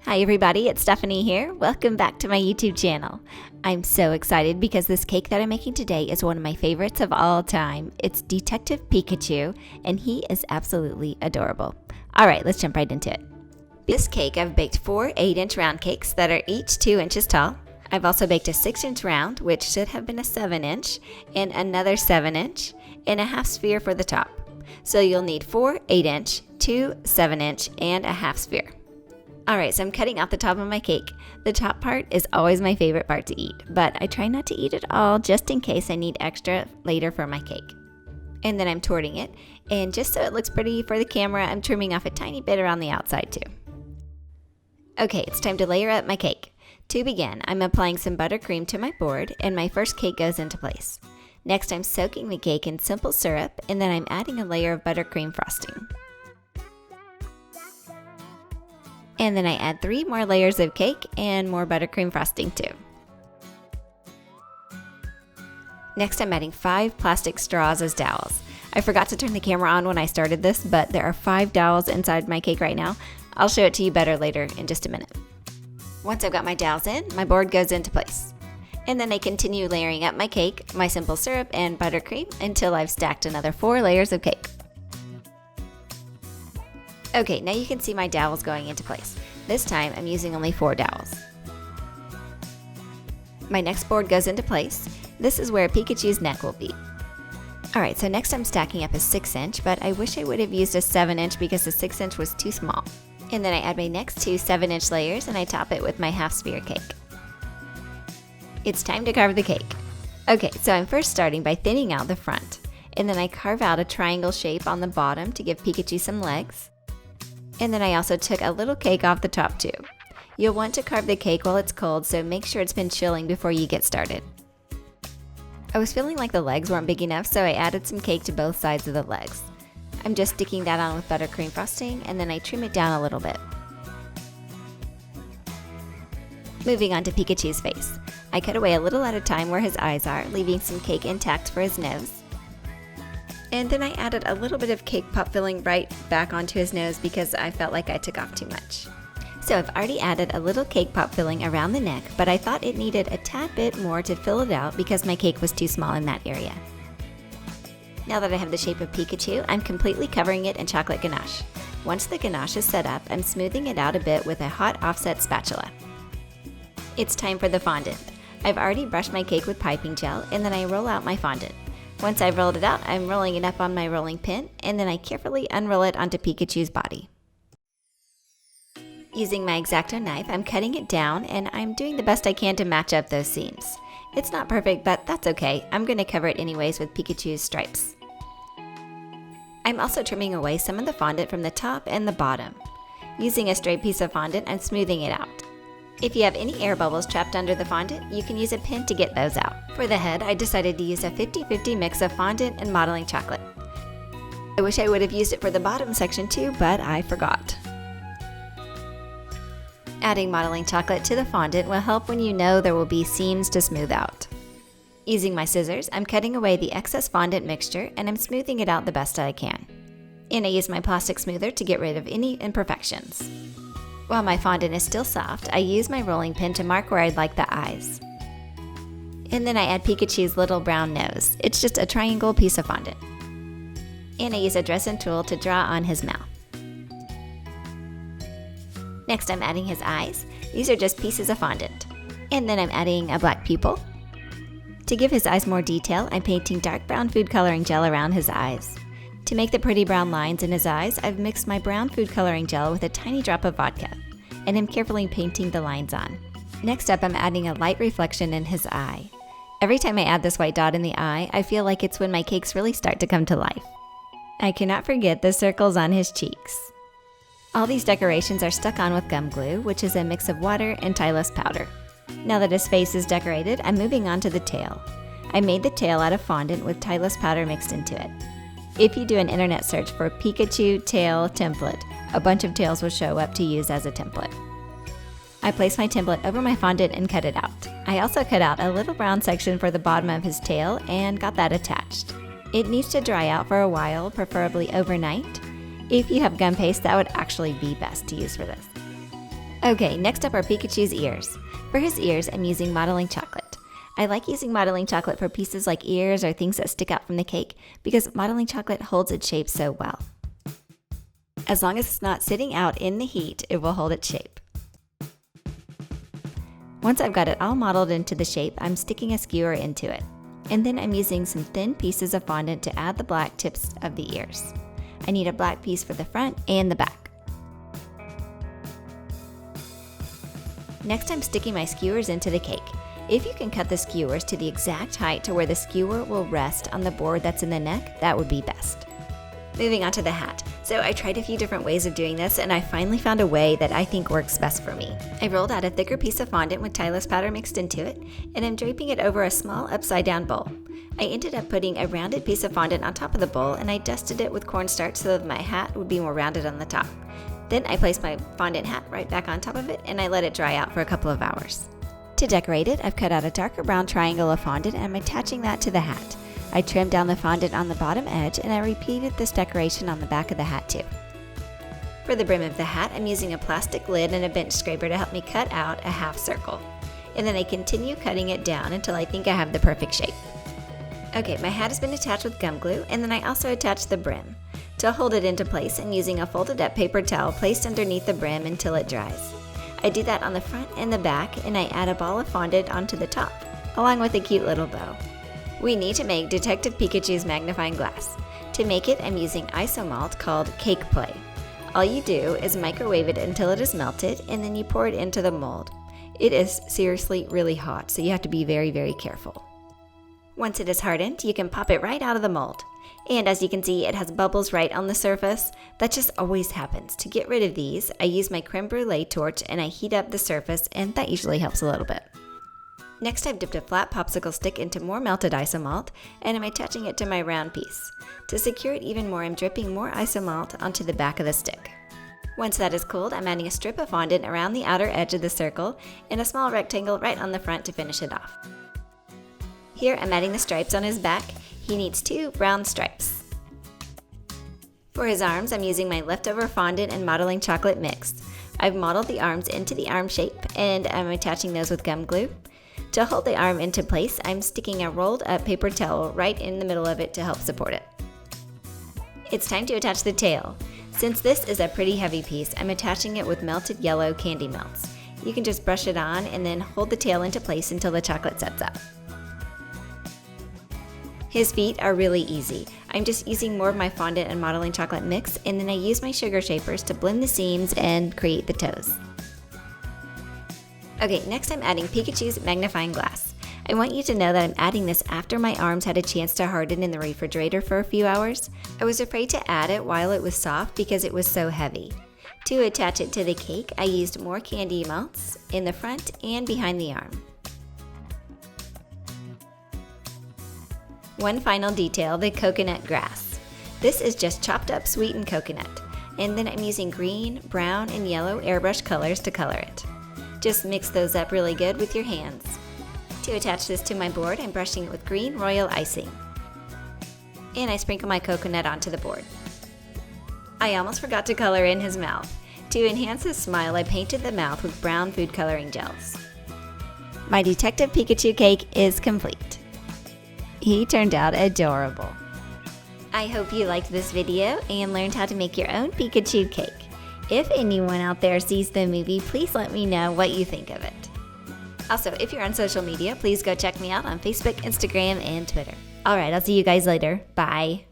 Hi everybody, it's Stephanie here. Welcome back to my YouTube channel. I'm so excited because this cake that I'm making today is one of my favorites of all time. It's Detective Pikachu, and he is absolutely adorable. Alright, let's jump right into it. This cake, I've baked 4 8-inch round cakes that are each 2 inches tall. I've also baked a 6-inch round, which should have been a 7-inch, and another 7-inch, and a half sphere for the top. So you'll need 4 8-inch, 2 7-inch, and a half sphere. Alright, so I'm cutting out the top of my cake. The top part is always my favorite part to eat, but I try not to eat it all just in case I need extra later for my cake. And then I'm torting it, and just so it looks pretty for the camera, I'm trimming off a tiny bit around the outside too. Okay, it's time to layer up my cake. To begin, I'm applying some buttercream to my board, and my first cake goes into place. Next, I'm soaking the cake in simple syrup, and then I'm adding a layer of buttercream frosting. And then I add 3 more layers of cake and more buttercream frosting too. Next, I'm adding 5 plastic straws as dowels. I forgot to turn the camera on when I started this, but there are 5 dowels inside my cake right now. I'll show it to you better later in just a minute. Once I've got my dowels in, my board goes into place. And then I continue layering up my cake, my simple syrup, and buttercream until I've stacked another 4 layers of cake. Okay, now you can see my dowels going into place. This time, I'm using only 4 dowels. My next board goes into place. This is where Pikachu's neck will be. Alright, so next I'm stacking up a 6-inch, but I wish I would have used a 7-inch because the 6-inch was too small. And then I add my next 2 7-inch layers and I top it with my half sphere cake. It's time to carve the cake. Okay, so I'm first starting by thinning out the front, and then I carve out a triangle shape on the bottom to give Pikachu some legs. And then I also took a little cake off the top too. You'll want to carve the cake while it's cold, so make sure it's been chilling before you get started. I was feeling like the legs weren't big enough, so I added some cake to both sides of the legs. I'm just sticking that on with buttercream frosting, and then I trim it down a little bit. Moving on to Pikachu's face. I cut away a little at a time where his eyes are, leaving some cake intact for his nose. And then I added a little bit of cake pop filling right back onto his nose because I felt like I took off too much. So I've already added a little cake pop filling around the neck, but I thought it needed a tad bit more to fill it out because my cake was too small in that area. Now that I have the shape of Pikachu, I'm completely covering it in chocolate ganache. Once the ganache is set up, I'm smoothing it out a bit with a hot offset spatula. It's time for the fondant. I've already brushed my cake with piping gel, and then I roll out my fondant. Once I've rolled it out, I'm rolling it up on my rolling pin, and then I carefully unroll it onto Pikachu's body. Using my X-Acto knife, I'm cutting it down, and I'm doing the best I can to match up those seams. It's not perfect, but that's okay. I'm going to cover it anyways with Pikachu's stripes. I'm also trimming away some of the fondant from the top and the bottom. Using a straight piece of fondant, I'm smoothing it out. If you have any air bubbles trapped under the fondant, you can use a pin to get those out. For the head, I decided to use a 50-50 mix of fondant and modeling chocolate. I wish I would have used it for the bottom section too, but I forgot. Adding modeling chocolate to the fondant will help when you know there will be seams to smooth out. Using my scissors, I'm cutting away the excess fondant mixture and I'm smoothing it out the best I can. And I use my plastic smoother to get rid of any imperfections. While my fondant is still soft, I use my rolling pin to mark where I'd like the eyes. And then I add Pikachu's little brown nose. It's just a triangle piece of fondant. And I use a dressing tool to draw on his mouth. Next, I'm adding his eyes. These are just pieces of fondant. And then I'm adding a black pupil. To give his eyes more detail, I'm painting dark brown food coloring gel around his eyes. To make the pretty brown lines in his eyes, I've mixed my brown food coloring gel with a tiny drop of vodka, and I'm carefully painting the lines on. Next up, I'm adding a light reflection in his eye. Every time I add this white dot in the eye, I feel like it's when my cakes really start to come to life. I cannot forget the circles on his cheeks. All these decorations are stuck on with gum glue, which is a mix of water and Tylose powder. Now that his face is decorated, I'm moving on to the tail. I made the tail out of fondant with Tylose powder mixed into it. If you do an internet search for Pikachu tail template, a bunch of tails will show up to use as a template. I place my template over my fondant and cut it out. I also cut out a little brown section for the bottom of his tail and got that attached. It needs to dry out for a while, preferably overnight. If you have gum paste, that would actually be best to use for this. Okay, next up are Pikachu's ears. For his ears, I'm using modeling chocolate. I like using modeling chocolate for pieces like ears or things that stick out from the cake because modeling chocolate holds its shape so well. As long as it's not sitting out in the heat, it will hold its shape. Once I've got it all modeled into the shape, I'm sticking a skewer into it. And then I'm using some thin pieces of fondant to add the black tips of the ears. I need a black piece for the front and the back. Next, I'm sticking my skewers into the cake. If you can cut the skewers to the exact height to where the skewer will rest on the board that's in the neck, that would be best. Moving on to the hat. So I tried a few different ways of doing this, and I finally found a way that I think works best for me. I rolled out a thicker piece of fondant with Tylose powder mixed into it, and I'm draping it over a small upside down bowl. I ended up putting a rounded piece of fondant on top of the bowl, and I dusted it with cornstarch so that my hat would be more rounded on the top. Then I placed my fondant hat right back on top of it, and I let it dry out for a couple of hours. To decorate it, I've cut out a darker brown triangle of fondant and I'm attaching that to the hat. I trimmed down the fondant on the bottom edge and I repeated this decoration on the back of the hat too. For the brim of the hat, I'm using a plastic lid and a bench scraper to help me cut out a half circle. And then I continue cutting it down until I think I have the perfect shape. Okay, my hat has been attached with gum glue, and then I also attached the brim. To hold it into place, I'm using a folded up paper towel placed underneath the brim until it dries. I do that on the front and the back, and I add a ball of fondant onto the top, along with a cute little bow. We need to make Detective Pikachu's magnifying glass. To make it, I'm using isomalt called Cake Play. All you do is microwave it until it is melted, and then you pour it into the mold. It is seriously really hot, so you have to be very, very careful. Once it is hardened, you can pop it right out of the mold. And as you can see, it has bubbles right on the surface. That just always happens. To get rid of these, I use my creme brulee torch and I heat up the surface, and that usually helps a little bit. Next, I've dipped a flat popsicle stick into more melted isomalt, and I'm attaching it to my round piece. To secure it even more, I'm dripping more isomalt onto the back of the stick. Once that is cooled, I'm adding a strip of fondant around the outer edge of the circle and a small rectangle right on the front to finish it off. Here, I'm adding the stripes on his back. He needs 2 brown stripes. For his arms, I'm using my leftover fondant and modeling chocolate mix. I've modeled the arms into the arm shape, and I'm attaching those with gum glue. To hold the arm into place, I'm sticking a rolled up paper towel right in the middle of it to help support it. It's time to attach the tail. Since this is a pretty heavy piece, I'm attaching it with melted yellow candy melts. You can just brush it on and then hold the tail into place until the chocolate sets up. His feet are really easy. I'm just using more of my fondant and modeling chocolate mix, and then I use my sugar shapers to blend the seams and create the toes. Okay, next I'm adding Pikachu's magnifying glass. I want you to know that I'm adding this after my arms had a chance to harden in the refrigerator for a few hours. I was afraid to add it while it was soft because it was so heavy. To attach it to the cake, I used more candy melts in the front and behind the arm. One final detail, the coconut grass. This is just chopped up sweetened coconut, and then I'm using green, brown, and yellow airbrush colors to color it. Just mix those up really good with your hands. To attach this to my board, I'm brushing it with green royal icing. And I sprinkle my coconut onto the board. I almost forgot to color in his mouth. To enhance his smile, I painted the mouth with brown food coloring gels. My Detective Pikachu cake is complete. He turned out adorable. I hope you liked this video and learned how to make your own Pikachu cake. If anyone out there sees the movie, please let me know what you think of it. Also, if you're on social media, please go check me out on Facebook, Instagram, and Twitter. Alright, I'll see you guys later. Bye.